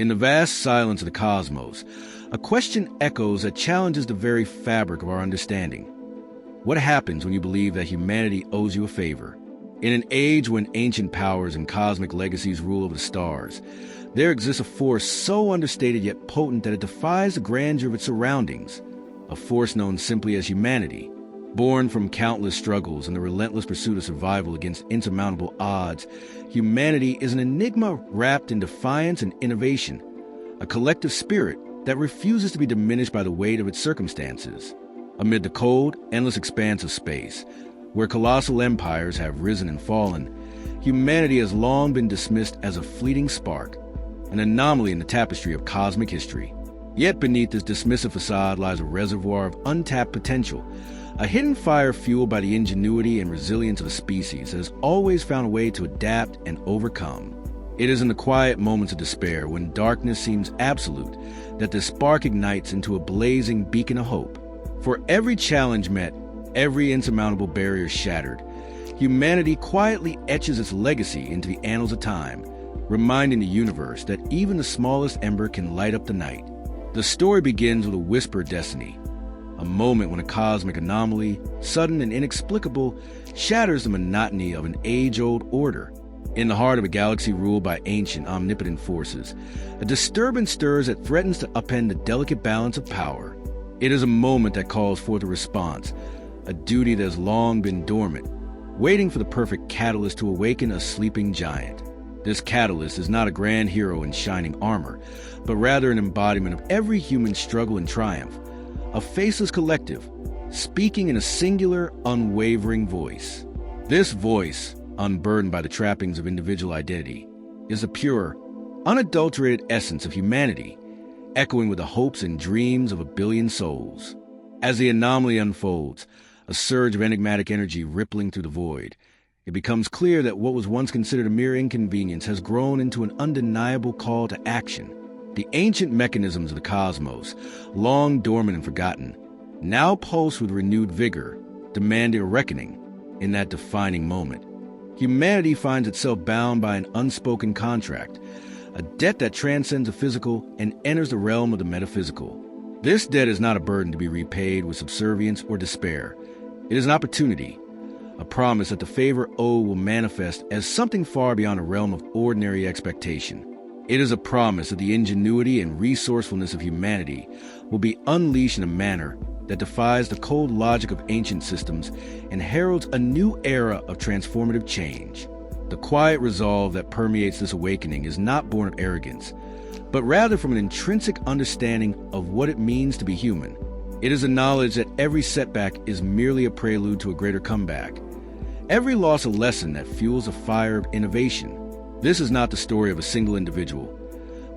In the vast silence of the cosmos, a question echoes that challenges the very fabric of our understanding. What happens when you believe that humanity owes you a favor? In an age when ancient powers and cosmic legacies rule over the stars, there exists a force so understated yet potent that it defies the grandeur of its surroundings, a force known simply as humanity. Born from countless struggles and the relentless pursuit of survival against insurmountable odds, humanity is an enigma wrapped in defiance and innovation, a collective spirit that refuses to be diminished by the weight of its circumstances. Amid the cold, endless expanse of space, where colossal empires have risen and fallen, humanity has long been dismissed as a fleeting spark, an anomaly in the tapestry of cosmic history. Yet beneath this dismissive facade lies a reservoir of untapped potential, a hidden fire fueled by the ingenuity and resilience of a species that has always found a way to adapt and overcome. It is in the quiet moments of despair, when darkness seems absolute, that the spark ignites into a blazing beacon of hope. For every challenge met, every insurmountable barrier shattered, humanity quietly etches its legacy into the annals of time, reminding the universe that even the smallest ember can light up the night. The story begins with a whispered destiny, a moment when a cosmic anomaly, sudden and inexplicable, shatters the monotony of an age-old order. In the heart of a galaxy ruled by ancient, omnipotent forces, a disturbance stirs that threatens to upend the delicate balance of power. It is a moment that calls forth a response, a duty that has long been dormant, waiting for the perfect catalyst to awaken a sleeping giant. This catalyst is not a grand hero in shining armor, but rather an embodiment of every human struggle and triumph, a faceless collective, speaking in a singular, unwavering voice. This voice, unburdened by the trappings of individual identity, is the pure, unadulterated essence of humanity, echoing with the hopes and dreams of a billion souls. As the anomaly unfolds, a surge of enigmatic energy rippling through the void, it becomes clear that what was once considered a mere inconvenience has grown into an undeniable call to action. The ancient mechanisms of the cosmos, long dormant and forgotten, now pulse with renewed vigor, demanding a reckoning in that defining moment. Humanity finds itself bound by an unspoken contract, a debt that transcends the physical and enters the realm of the metaphysical. This debt is not a burden to be repaid with subservience or despair. It is an opportunity, a promise that the favor owed will manifest as something far beyond a realm of ordinary expectation. It is a promise that the ingenuity and resourcefulness of humanity will be unleashed in a manner that defies the cold logic of ancient systems and heralds a new era of transformative change. The quiet resolve that permeates this awakening is not born of arrogance, but rather from an intrinsic understanding of what it means to be human. It is a knowledge that every setback is merely a prelude to a greater comeback, every loss a lesson that fuels a fire of innovation. This is not the story of a single individual,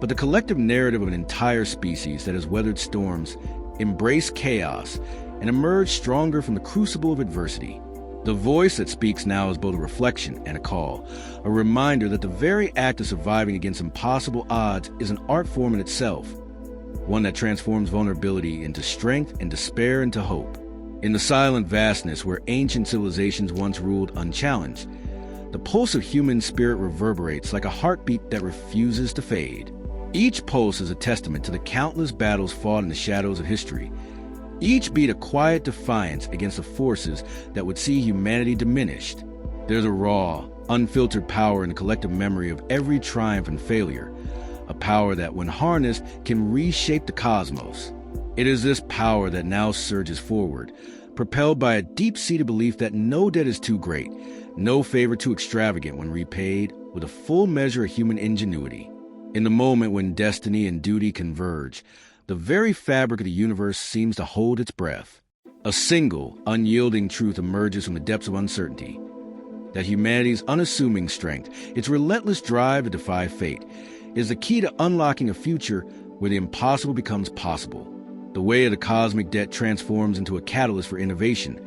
but the collective narrative of an entire species that has weathered storms, embraced chaos, and emerged stronger from the crucible of adversity. The voice that speaks now is both a reflection and a call, a reminder that the very act of surviving against impossible odds is an art form in itself, one that transforms vulnerability into strength and despair into hope. In the silent vastness where ancient civilizations once ruled unchallenged, the pulse of human spirit reverberates like a heartbeat that refuses to fade. Each pulse is a testament to the countless battles fought in the shadows of history, each beat a quiet defiance against the forces that would see humanity diminished. There's a raw, unfiltered power in the collective memory of every triumph and failure, a power that, when harnessed, can reshape the cosmos. It is this power that now surges forward, propelled by a deep-seated belief that no debt is too great, no favor too extravagant when repaid with a full measure of human ingenuity. In the moment when destiny and duty converge, the very fabric of the universe seems to hold its breath. A single, unyielding truth emerges from the depths of uncertainty: that humanity's unassuming strength, its relentless drive to defy fate, is the key to unlocking a future where the impossible becomes possible. The weight of the cosmic debt transforms into a catalyst for innovation,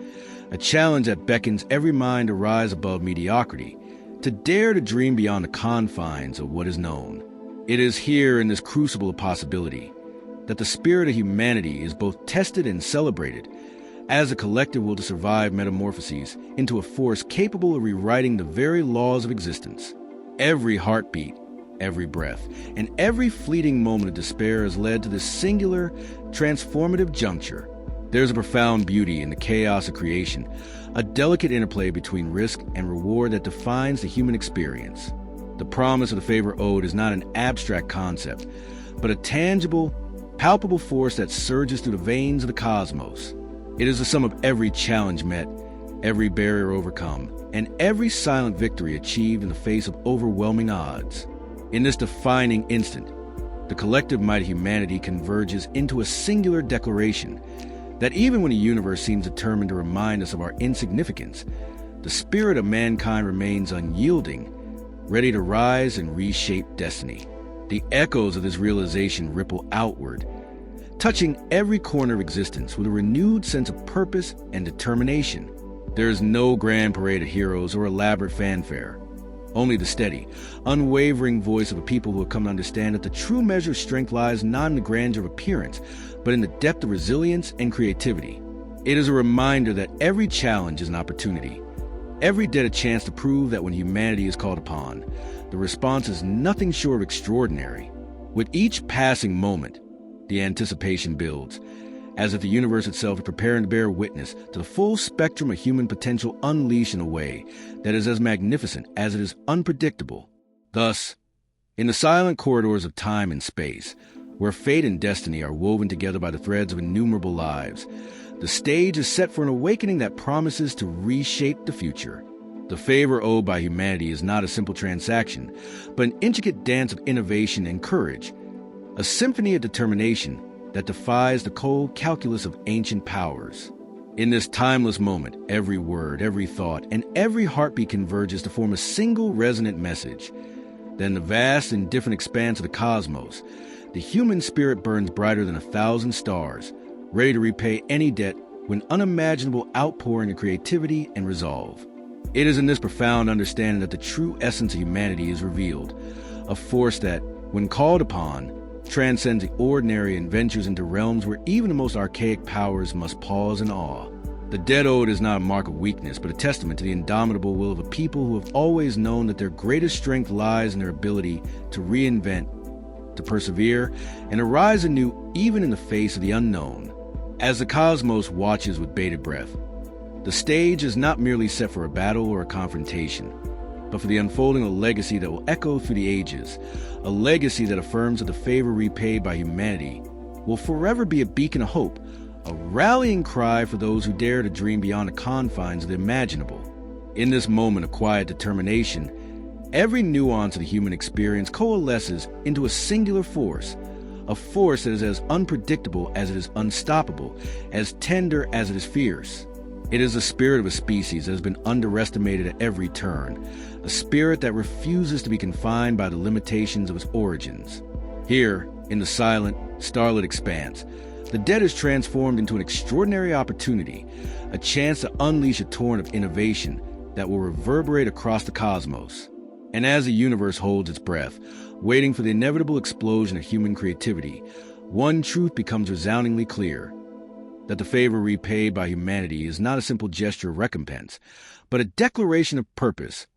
a challenge that beckons every mind to rise above mediocrity, to dare to dream beyond the confines of what is known. It is here, in this crucible of possibility, that the spirit of humanity is both tested and celebrated, as a collective will to survive metamorphoses into a force capable of rewriting the very laws of existence. Every heartbeat, every breath, and every fleeting moment of despair has led to this singular, transformative juncture. There's a profound beauty in the chaos of creation, a delicate interplay between risk and reward that defines the human experience. The promise of the favor owed is not an abstract concept, but a tangible, palpable force that surges through the veins of the cosmos. It is the sum of every challenge met, every barrier overcome, and every silent victory achieved in the face of overwhelming odds. In this defining instant, the collective might of humanity converges into a singular declaration that even when the universe seems determined to remind us of our insignificance, the spirit of mankind remains unyielding, ready to rise and reshape destiny. The echoes of this realization ripple outward, touching every corner of existence with a renewed sense of purpose and determination. There is no grand parade of heroes or elaborate fanfare, only the steady, unwavering voice of a people who have come to understand that the true measure of strength lies not in the grandeur of appearance, but in the depth of resilience and creativity. It is a reminder that every challenge is an opportunity, every day a chance to prove that when humanity is called upon, the response is nothing short of extraordinary. With each passing moment, the anticipation builds, as if the universe itself is preparing to bear witness to the full spectrum of human potential unleashed in a way that is as magnificent as it is unpredictable. Thus, in the silent corridors of time and space, where fate and destiny are woven together by the threads of innumerable lives, the stage is set for an awakening that promises to reshape the future. The favor owed by humanity is not a simple transaction, but an intricate dance of innovation and courage, a symphony of determination that defies the cold calculus of ancient powers. In this timeless moment, every word, every thought, and every heartbeat converges to form a single resonant message. Then the vast and different expanse of the cosmos, the human spirit burns brighter than 1,000 stars, ready to repay any debt with an unimaginable outpouring of creativity and resolve. It is in this profound understanding that the true essence of humanity is revealed, a force that, when called upon, transcends the ordinary and ventures into realms where even the most archaic powers must pause in awe. The debt owed is not a mark of weakness, but a testament to the indomitable will of a people who have always known that their greatest strength lies in their ability to reinvent, to persevere, and to rise anew even in the face of the unknown. As the cosmos watches with bated breath, the stage is not merely set for a battle or a confrontation, but for the unfolding of a legacy that will echo through the ages, a legacy that affirms that the favor repaid by humanity will forever be a beacon of hope, a rallying cry for those who dare to dream beyond the confines of the imaginable. In this moment of quiet determination, every nuance of the human experience coalesces into a singular force, a force that is as unpredictable as it is unstoppable, as tender as it is fierce. It is the spirit of a species that has been underestimated at every turn, a spirit that refuses to be confined by the limitations of its origins. Here, in the silent, starlit expanse, the dead is transformed into an extraordinary opportunity, a chance to unleash a torrent of innovation that will reverberate across the cosmos. And as the universe holds its breath, waiting for the inevitable explosion of human creativity, one truth becomes resoundingly clear: that the favor repaid by humanity is not a simple gesture of recompense, but a declaration of purpose,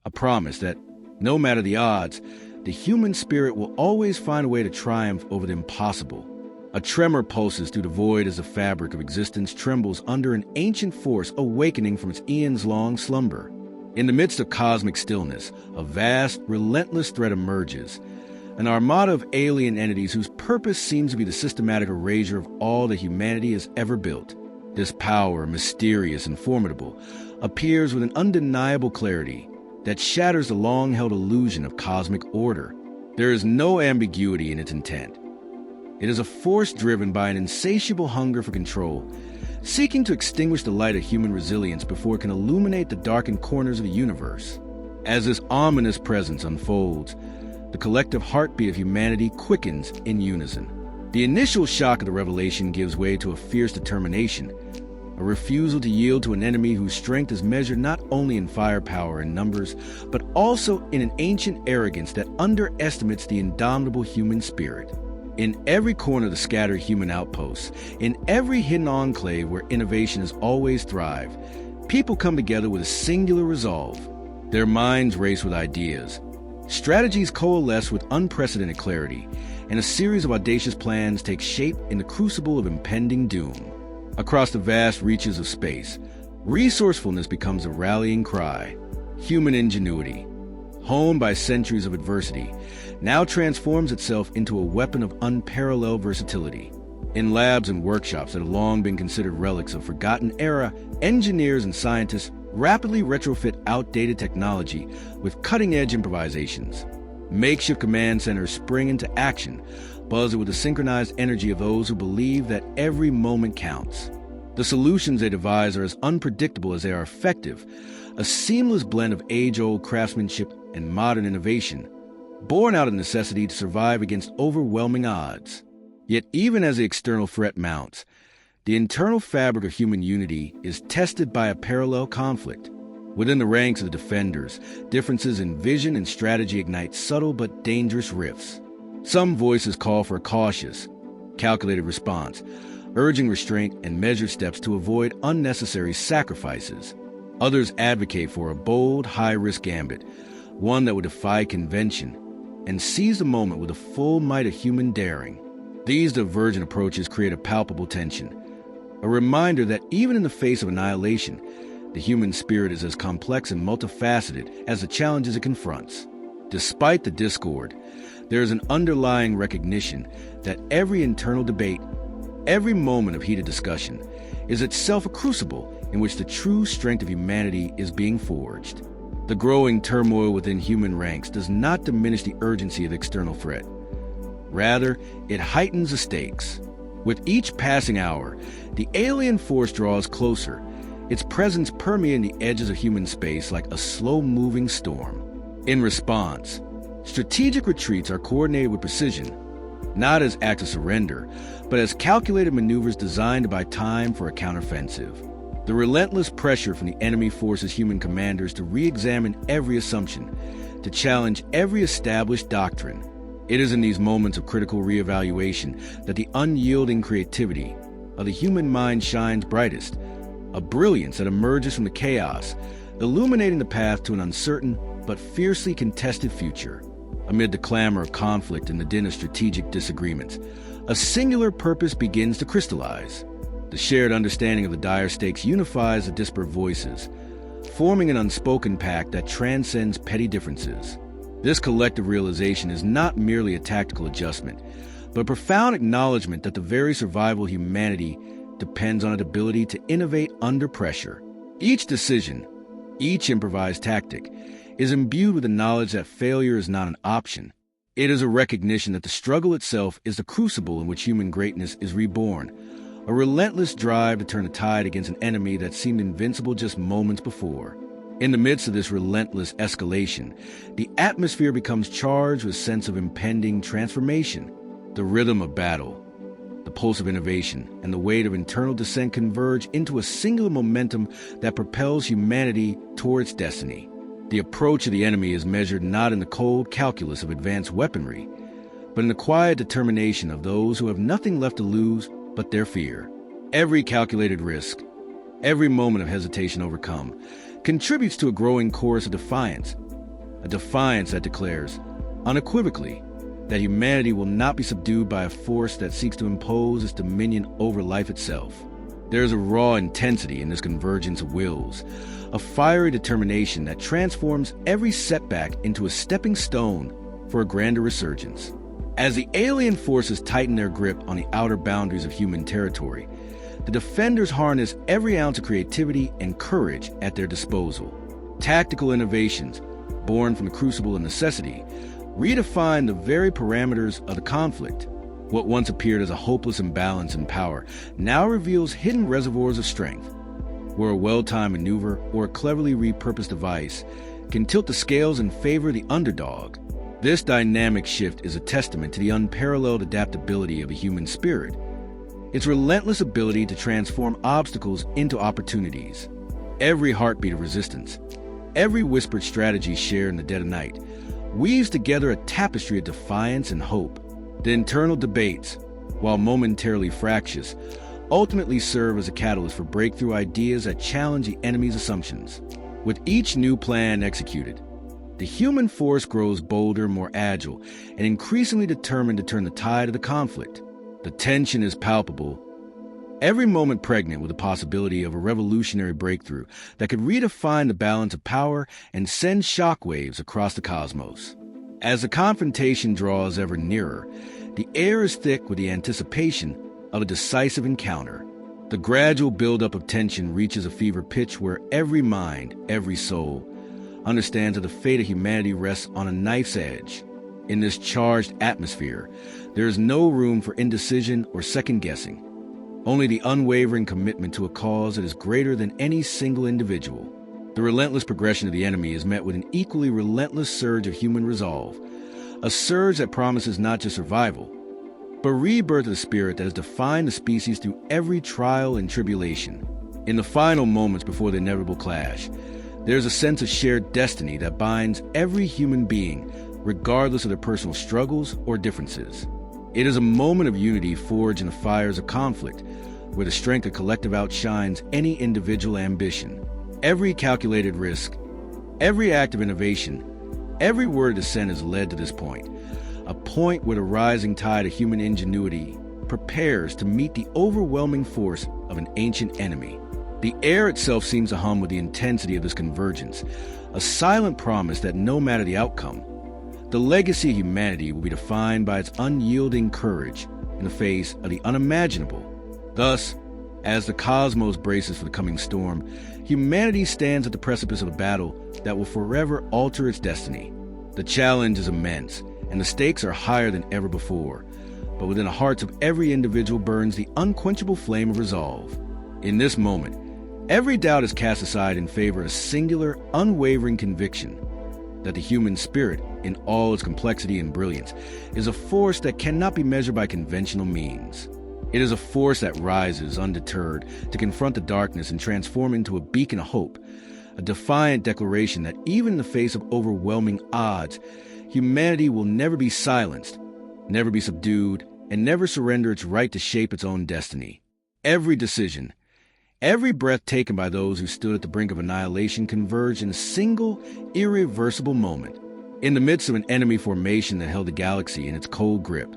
a promise that, no matter the odds, the human spirit will always find a way to triumph over the impossible. A tremor pulses through the void as the fabric of existence trembles under an ancient force awakening from its eons-long slumber. In the midst of cosmic stillness, a vast, relentless threat emerges, an armada of alien entities whose purpose seems to be the systematic erasure of all that humanity has ever built. This power, mysterious and formidable, appears with an undeniable clarity that shatters the long-held illusion of cosmic order. There is no ambiguity in its intent. It is a force driven by an insatiable hunger for control, seeking to extinguish the light of human resilience before it can illuminate the darkened corners of the universe. As this ominous presence unfolds, the collective heartbeat of humanity quickens in unison. The initial shock of the revelation gives way to a fierce determination, a refusal to yield to an enemy whose strength is measured not only in firepower and numbers, but also in an ancient arrogance that underestimates the indomitable human spirit. In every corner of the scattered human outposts, in every hidden enclave where innovation has always thrived, people come together with a singular resolve. Their minds race with ideas, Strategies coalesce with unprecedented clarity, and a series of audacious plans take shape in the crucible of impending doom. Across the vast reaches of space, resourcefulness becomes a rallying cry. Human ingenuity, honed by centuries of adversity, now transforms itself into a weapon of unparalleled versatility. In labs and workshops that have long been considered relics of forgotten era, engineers and scientists rapidly retrofit outdated technology with cutting-edge improvisations. Makeshift command centers spring into action, buzzing with the synchronized energy of those who believe that every moment counts. The solutions they devise are as unpredictable as they are effective, a seamless blend of age-old craftsmanship and modern innovation, born out of necessity to survive against overwhelming odds. Yet even as the external threat mounts, the internal fabric of human unity is tested by a parallel conflict. Within the ranks of the defenders, differences in vision and strategy ignite subtle but dangerous rifts. Some voices call for a cautious, calculated response, urging restraint and measured steps to avoid unnecessary sacrifices. Others advocate for a bold, high-risk gambit, one that would defy convention and seize the moment with the full might of human daring. These divergent approaches create a palpable tension, a reminder that even in the face of annihilation, the human spirit is as complex and multifaceted as the challenges it confronts. Despite the discord, there is an underlying recognition that every internal debate, every moment of heated discussion, is itself a crucible in which the true strength of humanity is being forged. The growing turmoil within human ranks does not diminish the urgency of the external threat. Rather, it heightens the stakes. With each passing hour, the alien force draws closer, its presence permeating the edges of human space like a slow-moving storm. In response, strategic retreats are coordinated with precision, not as acts of surrender, but as calculated maneuvers designed to buy time for a counteroffensive. The relentless pressure from the enemy forces human commanders to re-examine every assumption, to challenge every established doctrine. It is in these moments of critical reevaluation that the unyielding creativity of the human mind shines brightest, a brilliance that emerges from the chaos, illuminating the path to an uncertain but fiercely contested future. Amid the clamor of conflict and the din of strategic disagreements, a singular purpose begins to crystallize. The shared understanding of the dire stakes unifies the disparate voices, forming an unspoken pact that transcends petty differences. This collective realization is not merely a tactical adjustment, but a profound acknowledgement that the very survival of humanity depends on its ability to innovate under pressure. Each decision, each improvised tactic, is imbued with the knowledge that failure is not an option. It is a recognition that the struggle itself is the crucible in which human greatness is reborn, a relentless drive to turn the tide against an enemy that seemed invincible just moments before. In the midst of this relentless escalation, the atmosphere becomes charged with a sense of impending transformation. The rhythm of battle, the pulse of innovation, and the weight of internal dissent converge into a singular momentum that propels humanity towards destiny. The approach of the enemy is measured not in the cold calculus of advanced weaponry, but in the quiet determination of those who have nothing left to lose but their fear. Every calculated risk, every moment of hesitation overcome, contributes to a growing chorus of defiance, a defiance that declares, unequivocally, that humanity will not be subdued by a force that seeks to impose its dominion over life itself. There is a raw intensity in this convergence of wills, a fiery determination that transforms every setback into a stepping stone for a grander resurgence. As the alien forces tighten their grip on the outer boundaries of human territory, the defenders harness every ounce of creativity and courage at their disposal. Tactical innovations, born from the crucible of necessity, redefine the very parameters of the conflict. What once appeared as a hopeless imbalance in power now reveals hidden reservoirs of strength, where a well-timed maneuver or a cleverly repurposed device can tilt the scales in favor of the underdog. This dynamic shift is a testament to the unparalleled adaptability of a human spirit, its relentless ability to transform obstacles into opportunities. Every heartbeat of resistance, every whispered strategy shared in the dead of night, weaves together a tapestry of defiance and hope. The internal debates, while momentarily fractious, ultimately serve as a catalyst for breakthrough ideas that challenge the enemy's assumptions. With each new plan executed, The human force grows bolder, more agile, and increasingly determined to turn the tide of the conflict. The tension is palpable, every moment pregnant with the possibility of a revolutionary breakthrough that could redefine the balance of power and send shockwaves across the cosmos. As the confrontation draws ever nearer, the air is thick with the anticipation of a decisive encounter. The gradual buildup of tension reaches a fever pitch where every mind, every soul, understands that the fate of humanity rests on a knife's edge. In this charged atmosphere, there is no room for indecision or second-guessing, only the unwavering commitment to a cause that is greater than any single individual. The relentless progression of the enemy is met with an equally relentless surge of human resolve, a surge that promises not just survival, but rebirth of the spirit that has defined the species through every trial and tribulation. In the final moments before the inevitable clash, there is a sense of shared destiny that binds every human being, regardless of their personal struggles or differences. It is a moment of unity forged in the fires of conflict, where the strength of collective outshines any individual ambition. Every calculated risk, every act of innovation, every word of dissent has led to this point, a point where the rising tide of human ingenuity prepares to meet the overwhelming force of an ancient enemy. The air itself seems to hum with the intensity of this convergence, a silent promise that no matter the outcome, the legacy of humanity will be defined by its unyielding courage in the face of the unimaginable. Thus, as the cosmos braces for the coming storm, humanity stands at the precipice of a battle that will forever alter its destiny. The challenge is immense, and the stakes are higher than ever before. But within the hearts of every individual burns the unquenchable flame of resolve. In this moment, every doubt is cast aside in favor of a singular, unwavering conviction that the human spirit, in all its complexity and brilliance, is a force that cannot be measured by conventional means. It is a force that rises undeterred to confront the darkness and transform into a beacon of hope, a defiant declaration that even in the face of overwhelming odds, humanity will never be silenced, never be subdued, and never surrender its right to shape its own destiny. Every decision, every breath taken by those who stood at the brink of annihilation converged in a single, irreversible moment. In the midst of an enemy formation that held the galaxy in its cold grip,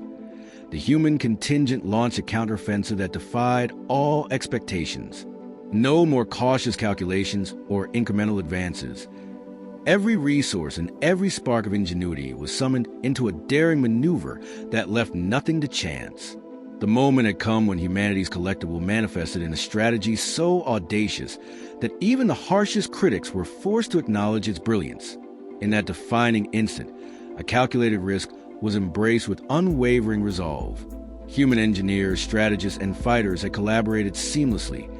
the human contingent launched a counteroffensive that defied all expectations. No more cautious calculations or incremental advances. Every resource and every spark of ingenuity was summoned into a daring maneuver that left nothing to chance. The moment had come when humanity's collective manifested in a strategy so audacious that even the harshest critics were forced to acknowledge its brilliance. In that defining instant, a calculated risk was embraced with unwavering resolve. Human engineers, strategists, and fighters had collaborated seamlessly,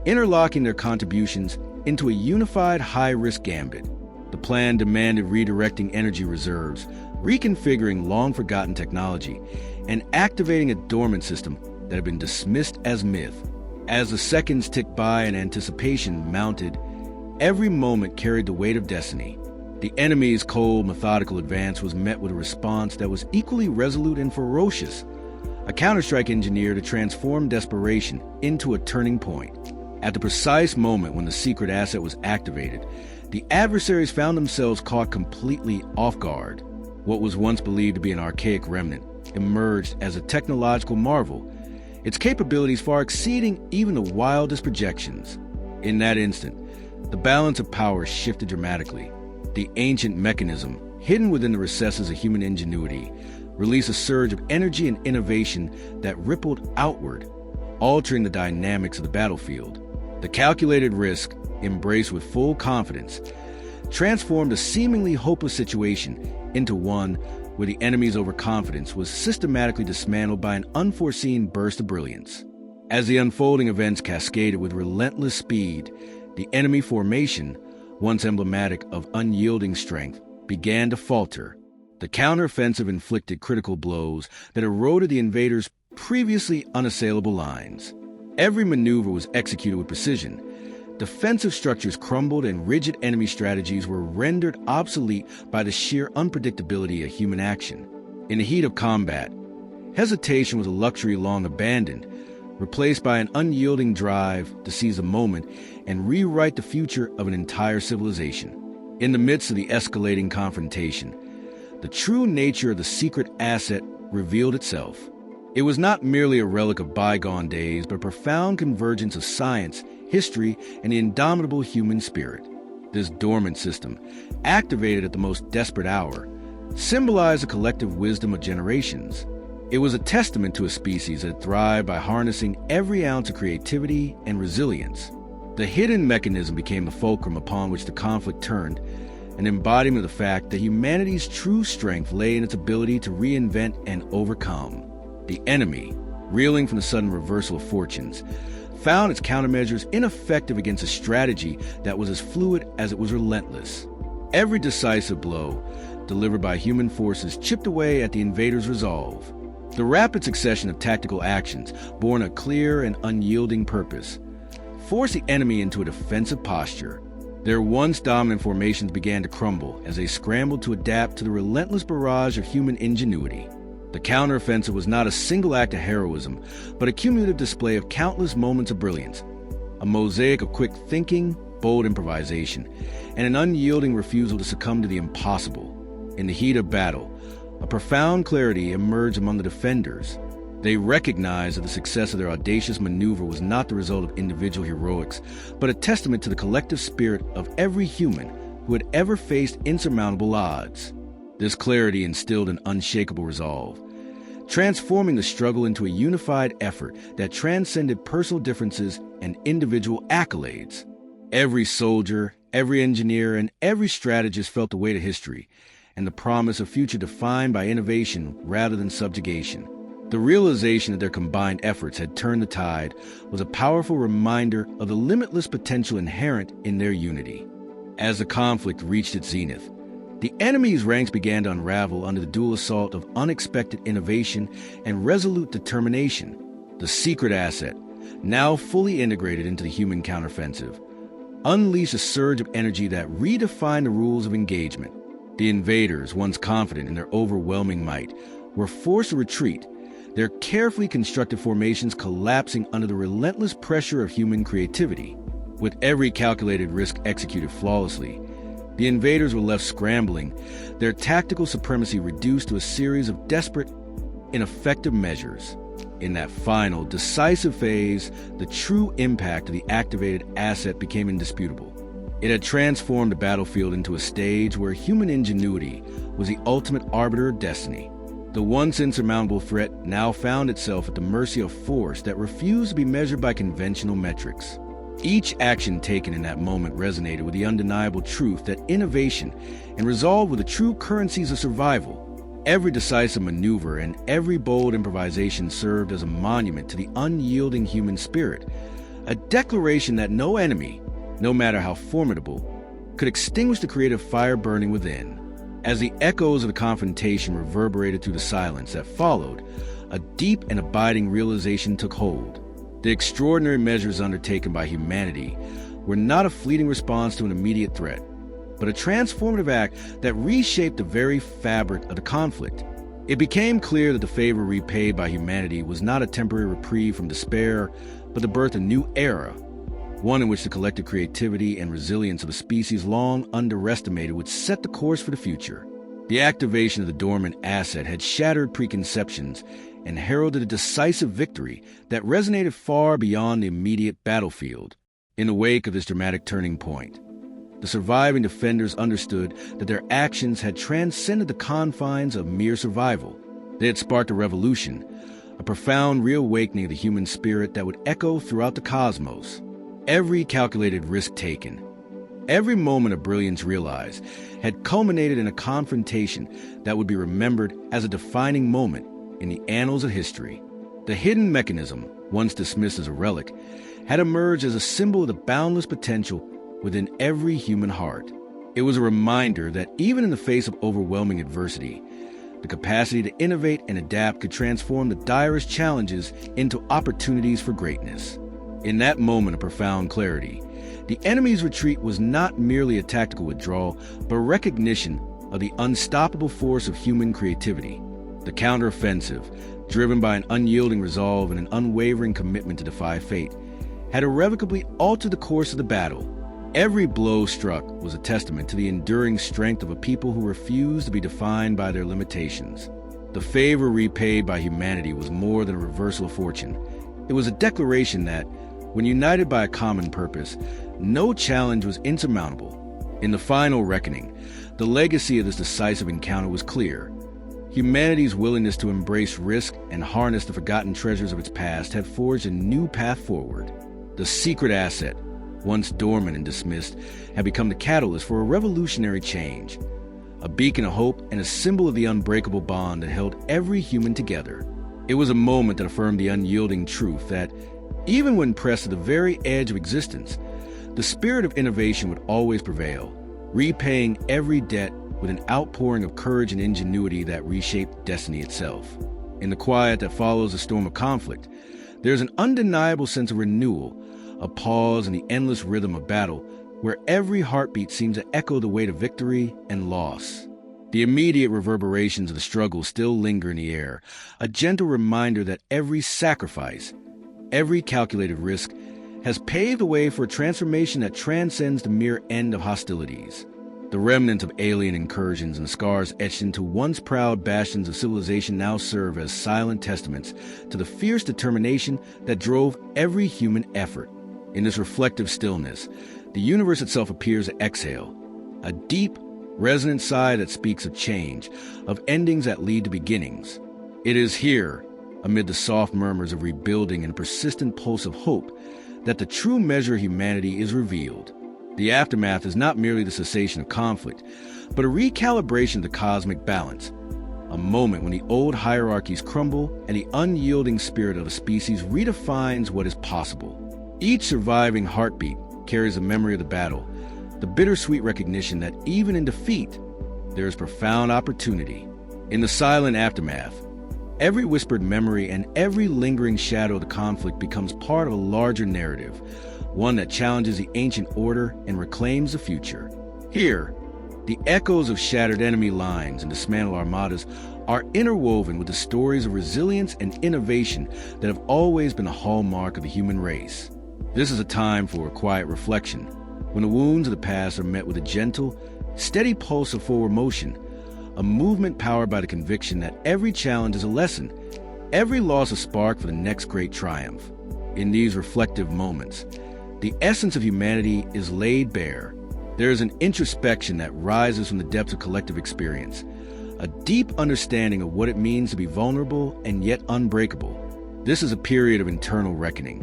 interlocking their contributions into a unified high-risk gambit. The plan demanded redirecting energy reserves, reconfiguring long-forgotten technology, and activating a dormant system that had been dismissed as myth. As the seconds ticked by and anticipation mounted, every moment carried the weight of destiny. The enemy's cold, methodical advance was met with a response that was equally resolute and ferocious, a counterstrike engineer to transform desperation into a turning point. At the precise moment when the secret asset was activated, the adversaries found themselves caught completely off guard. What was once believed to be an archaic remnant emerged as a technological marvel, its capabilities far exceeding even the wildest projections. In that instant, the balance of power shifted dramatically. The ancient mechanism, hidden within the recesses of human ingenuity, released a surge of energy and innovation that rippled outward, altering the dynamics of the battlefield. The calculated risk, embraced with full confidence, transformed a seemingly hopeless situation into one where the enemy's overconfidence was systematically dismantled by an unforeseen burst of brilliance. As the unfolding events cascaded with relentless speed, the enemy formation, once emblematic of unyielding strength, began to falter. The counteroffensive inflicted critical blows that eroded the invaders' previously unassailable lines. Every maneuver was executed with precision. Defensive structures crumbled and rigid enemy strategies were rendered obsolete by the sheer unpredictability of human action. In the heat of combat, hesitation was a luxury long abandoned, replaced by an unyielding drive to seize the moment and rewrite the future of an entire civilization. In the midst of the escalating confrontation, the true nature of the secret asset revealed itself. It was not merely a relic of bygone days, but a profound convergence of science, history, and the indomitable human spirit. This dormant system, activated at the most desperate hour, symbolized the collective wisdom of generations. It was a testament to a species that thrived by harnessing every ounce of creativity and resilience. The hidden mechanism became the fulcrum upon which the conflict turned, an embodiment of the fact that humanity's true strength lay in its ability to reinvent and overcome. The enemy, reeling from the sudden reversal of fortunes, found its countermeasures ineffective against a strategy that was as fluid as it was relentless. Every decisive blow, delivered by human forces, chipped away at the invaders' resolve. The rapid succession of tactical actions, born a clear and unyielding purpose, forced the enemy into a defensive posture. Their once dominant formations began to crumble as they scrambled to adapt to the relentless barrage of human ingenuity. The counteroffensive was not a single act of heroism, but a cumulative display of countless moments of brilliance, a mosaic of quick thinking, bold improvisation, and an unyielding refusal to succumb to the impossible. In the heat of battle, a profound clarity emerged among the defenders. They recognized that the success of their audacious maneuver was not the result of individual heroics, but a testament to the collective spirit of every human who had ever faced insurmountable odds. This clarity instilled an unshakable resolve, transforming the struggle into a unified effort that transcended personal differences and individual accolades. Every soldier, every engineer, and every strategist felt the weight of history and the promise of a future defined by innovation rather than subjugation. The realization that their combined efforts had turned the tide was a powerful reminder of the limitless potential inherent in their unity. As the conflict reached its zenith, the enemy's ranks began to unravel under the dual assault of unexpected innovation and resolute determination. The secret asset, now fully integrated into the human counteroffensive, unleashed a surge of energy that redefined the rules of engagement. The invaders, once confident in their overwhelming might, were forced to retreat, their carefully constructed formations collapsing under the relentless pressure of human creativity. With every calculated risk executed flawlessly, the invaders were left scrambling, their tactical supremacy reduced to a series of desperate, ineffective measures. In that final, decisive phase, the true impact of the activated asset became indisputable. It had transformed the battlefield into a stage where human ingenuity was the ultimate arbiter of destiny. The once insurmountable threat now found itself at the mercy of force that refused to be measured by conventional metrics. Each action taken in that moment resonated with the undeniable truth that innovation and resolve were the true currencies of survival. Every decisive maneuver and every bold improvisation served as a monument to the unyielding human spirit, a declaration that no enemy, no matter how formidable, could extinguish the creative fire burning within. As the echoes of the confrontation reverberated through the silence that followed, a deep and abiding realization took hold. The extraordinary measures undertaken by humanity were not a fleeting response to an immediate threat, but a transformative act that reshaped the very fabric of the conflict. It became clear that the favor repaid by humanity was not a temporary reprieve from despair, but the birth of a new era, one in which the collective creativity and resilience of a species long underestimated would set the course for the future. The activation of the dormant asset had shattered preconceptions and heralded a decisive victory that resonated far beyond the immediate battlefield. In the wake of this dramatic turning point, the surviving defenders understood that their actions had transcended the confines of mere survival. They had sparked a revolution, a profound reawakening of the human spirit that would echo throughout the cosmos. Every calculated risk taken, every moment of brilliance realized, had culminated in a confrontation that would be remembered as a defining moment in the annals of history. The hidden mechanism, once dismissed as a relic, had emerged as a symbol of the boundless potential within every human heart. It was a reminder that even in the face of overwhelming adversity, the capacity to innovate and adapt could transform the direst challenges into opportunities for greatness. In that moment of profound clarity, the enemy's retreat was not merely a tactical withdrawal, but a recognition of the unstoppable force of human creativity. The counteroffensive, driven by an unyielding resolve and an unwavering commitment to defy fate, had irrevocably altered the course of the battle. Every blow struck was a testament to the enduring strength of a people who refused to be defined by their limitations. The favor repaid by humanity was more than a reversal of fortune. It was a declaration that, when united by a common purpose, no challenge was insurmountable. In the final reckoning, the legacy of this decisive encounter was clear. Humanity's willingness to embrace risk and harness the forgotten treasures of its past had forged a new path forward. The secret asset, once dormant and dismissed, had become the catalyst for a revolutionary change, a beacon of hope and a symbol of the unbreakable bond that held every human together. It was a moment that affirmed the unyielding truth that, even when pressed to the very edge of existence, the spirit of innovation would always prevail, repaying every debt with an outpouring of courage and ingenuity that reshaped destiny itself. In the quiet that follows a storm of conflict, there's an undeniable sense of renewal, a pause in the endless rhythm of battle, where every heartbeat seems to echo the weight of victory and loss. The immediate reverberations of the struggle still linger in the air, a gentle reminder that every sacrifice, every calculated risk, has paved the way for a transformation that transcends the mere end of hostilities. The remnants of alien incursions and scars etched into once proud bastions of civilization now serve as silent testaments to the fierce determination that drove every human effort. In this reflective stillness, the universe itself appears to exhale, a deep, resonant sigh that speaks of change, of endings that lead to beginnings. It is here, amid the soft murmurs of rebuilding and a persistent pulse of hope, that the true measure of humanity is revealed. The aftermath is not merely the cessation of conflict, but a recalibration of the cosmic balance, a moment when the old hierarchies crumble and the unyielding spirit of a species redefines what is possible. Each surviving heartbeat carries a memory of the battle, the bittersweet recognition that even in defeat, there is profound opportunity. In the silent aftermath, every whispered memory and every lingering shadow of the conflict becomes part of a larger narrative, one that challenges the ancient order and reclaims the future. Here, the echoes of shattered enemy lines and dismantled armadas are interwoven with the stories of resilience and innovation that have always been a hallmark of the human race. This is a time for a quiet reflection, when the wounds of the past are met with a gentle, steady pulse of forward motion, a movement powered by the conviction that every challenge is a lesson, every loss a spark for the next great triumph. In these reflective moments, the essence of humanity is laid bare. There is an introspection that rises from the depths of collective experience, a deep understanding of what it means to be vulnerable and yet unbreakable. This is a period of internal reckoning,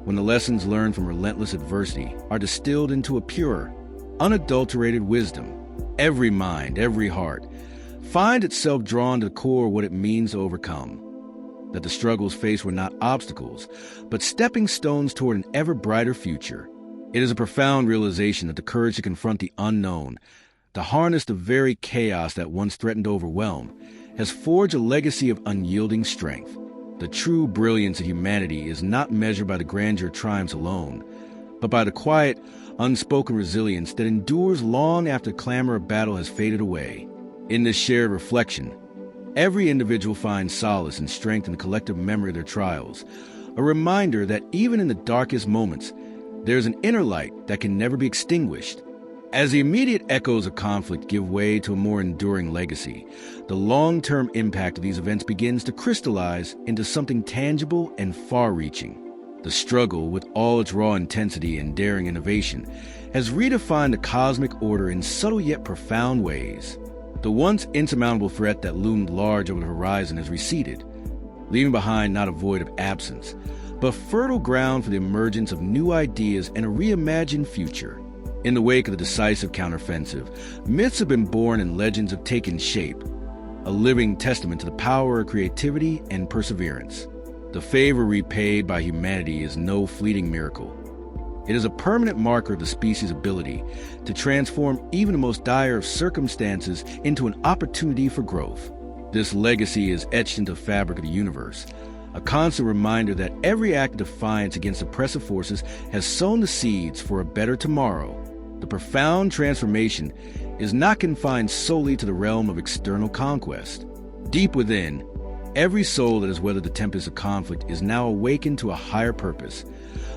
when the lessons learned from relentless adversity are distilled into a pure, unadulterated wisdom. Every mind, every heart, finds itself drawn to the core of what it means to overcome. That the struggles faced were not obstacles, but stepping stones toward an ever brighter future. It is a profound realization that the courage to confront the unknown, to harness the very chaos that once threatened to overwhelm, has forged a legacy of unyielding strength. The true brilliance of humanity is not measured by the grandeur of triumphs alone, but by the quiet, unspoken resilience that endures long after the clamor of battle has faded away. In this shared reflection, every individual finds solace and strength in the collective memory of their trials, a reminder that even in the darkest moments, there is an inner light that can never be extinguished. As the immediate echoes of conflict give way to a more enduring legacy, the long-term impact of these events begins to crystallize into something tangible and far-reaching. The struggle, with all its raw intensity and daring innovation, has redefined the cosmic order in subtle yet profound ways. The once insurmountable threat that loomed large over the horizon has receded, leaving behind not a void of absence, but fertile ground for the emergence of new ideas and a reimagined future. In the wake of the decisive counteroffensive, myths have been born and legends have taken shape, a living testament to the power of creativity and perseverance. The favor repaid by humanity is no fleeting miracle. It is a permanent marker of the species' ability to transform even the most dire of circumstances into an opportunity for growth. This legacy is etched into the fabric of the universe, a constant reminder that every act of defiance against oppressive forces has sown the seeds for a better tomorrow. The profound transformation is not confined solely to the realm of external conquest. Deep within, Every soul that has weathered the tempest of conflict is now awakened to a higher purpose,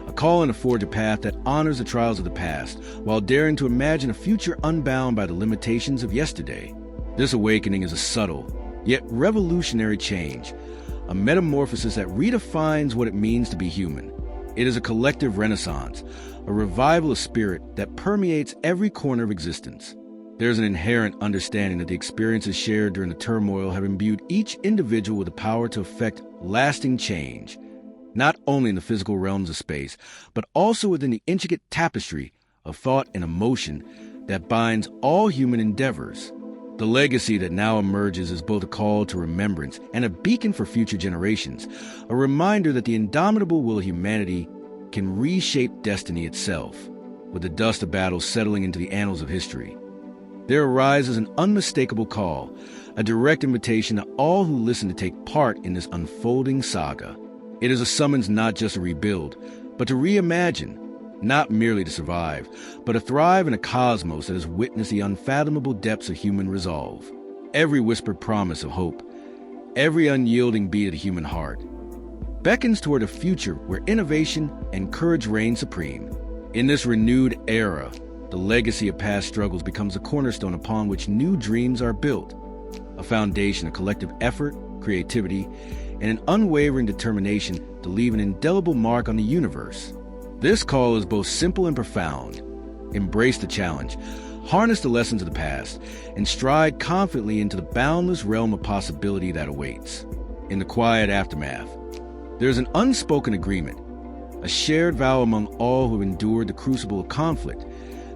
a calling to forge a path that honors the trials of the past while daring to imagine a future unbound by the limitations of yesterday. This awakening is a subtle, yet revolutionary change, a metamorphosis that redefines what it means to be human. It is a collective renaissance, a revival of spirit that permeates every corner of existence. There's an inherent understanding that the experiences shared during the turmoil have imbued each individual with the power to effect lasting change, not only in the physical realms of space, but also within the intricate tapestry of thought and emotion that binds all human endeavors. The legacy that now emerges is both a call to remembrance and a beacon for future generations, a reminder that the indomitable will of humanity can reshape destiny itself, with the dust of battle settling into the annals of history. There arises an unmistakable call, a direct invitation to all who listen to take part in this unfolding saga. It is a summons not just to rebuild, but to reimagine, not merely to survive, but to thrive in a cosmos that has witnessed the unfathomable depths of human resolve. Every whispered promise of hope, every unyielding beat of the human heart, beckons toward a future where innovation and courage reign supreme. In this renewed era, the legacy of past struggles becomes a cornerstone upon which new dreams are built, a foundation of collective effort, creativity, and an unwavering determination to leave an indelible mark on the universe. This call is both simple and profound. Embrace the challenge, harness the lessons of the past, and stride confidently into the boundless realm of possibility that awaits. In the quiet aftermath, there is an unspoken agreement, a shared vow among all who have endured the crucible of conflict,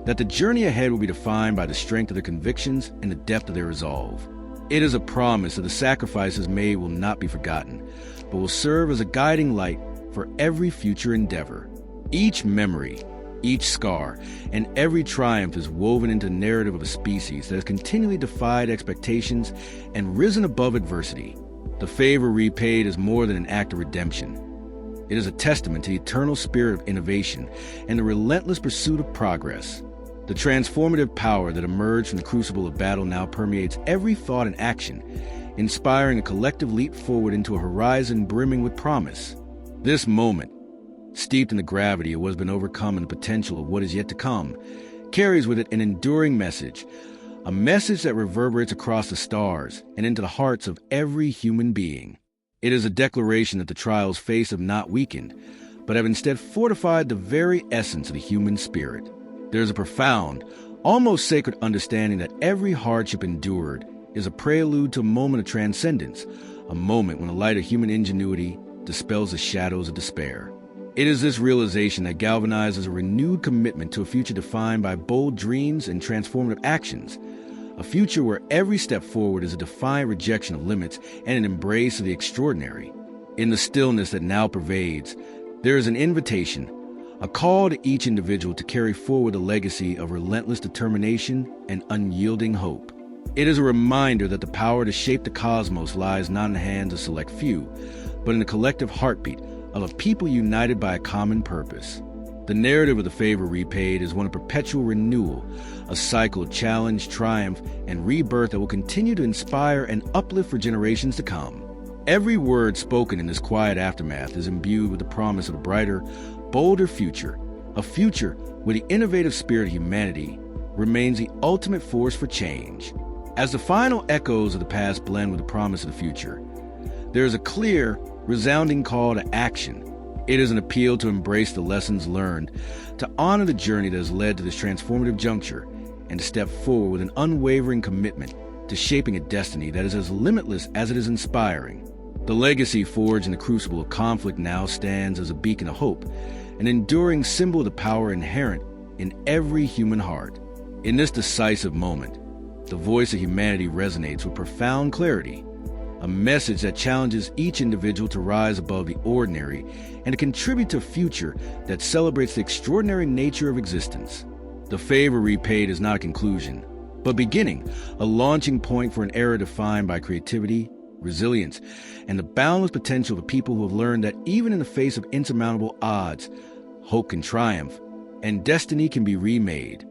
that the journey ahead will be defined by the strength of their convictions and the depth of their resolve. It is a promise that the sacrifices made will not be forgotten, but will serve as a guiding light for every future endeavor. Each memory, each scar, and every triumph is woven into the narrative of a species that has continually defied expectations and risen above adversity. The favor repaid is more than an act of redemption. It is a testament to the eternal spirit of innovation and the relentless pursuit of progress. The transformative power that emerged from the crucible of battle now permeates every thought and action, inspiring a collective leap forward into a horizon brimming with promise. This moment, steeped in the gravity of what has been overcome and the potential of what is yet to come, carries with it an enduring message, a message that reverberates across the stars and into the hearts of every human being. It is a declaration that the trials faced have not weakened, but have instead fortified the very essence of the human spirit. There is a profound, almost sacred understanding that every hardship endured is a prelude to a moment of transcendence, a moment when the light of human ingenuity dispels the shadows of despair. It is this realization that galvanizes a renewed commitment to a future defined by bold dreams and transformative actions, a future where every step forward is a defiant rejection of limits and an embrace of the extraordinary. In the stillness that now pervades, there is an invitation, a call to each individual to carry forward a legacy of relentless determination and unyielding hope. It is a reminder that the power to shape the cosmos lies not in the hands of select few, but in the collective heartbeat of a people united by a common purpose. The narrative of the favor repaid is one of perpetual renewal, a cycle of challenge, triumph, and rebirth that will continue to inspire and uplift for generations to come. Every word spoken in this quiet aftermath is imbued with the promise of a brighter, bolder future, a future where the innovative spirit of humanity remains the ultimate force for change. As the final echoes of the past blend with the promise of the future, there is a clear, resounding call to action. It is an appeal to embrace the lessons learned, to honor the journey that has led to this transformative juncture, and to step forward with an unwavering commitment to shaping a destiny that is as limitless as it is inspiring. The legacy forged in the crucible of conflict now stands as a beacon of hope, an enduring symbol of the power inherent in every human heart. In this decisive moment, the voice of humanity resonates with profound clarity, a message that challenges each individual to rise above the ordinary and to contribute to a future that celebrates the extraordinary nature of existence. The favor repaid is not a conclusion, but beginning, a launching point for an era defined by creativity, resilience, and the boundless potential of people who have learned that even in the face of insurmountable odds, hope can triumph, and destiny can be remade.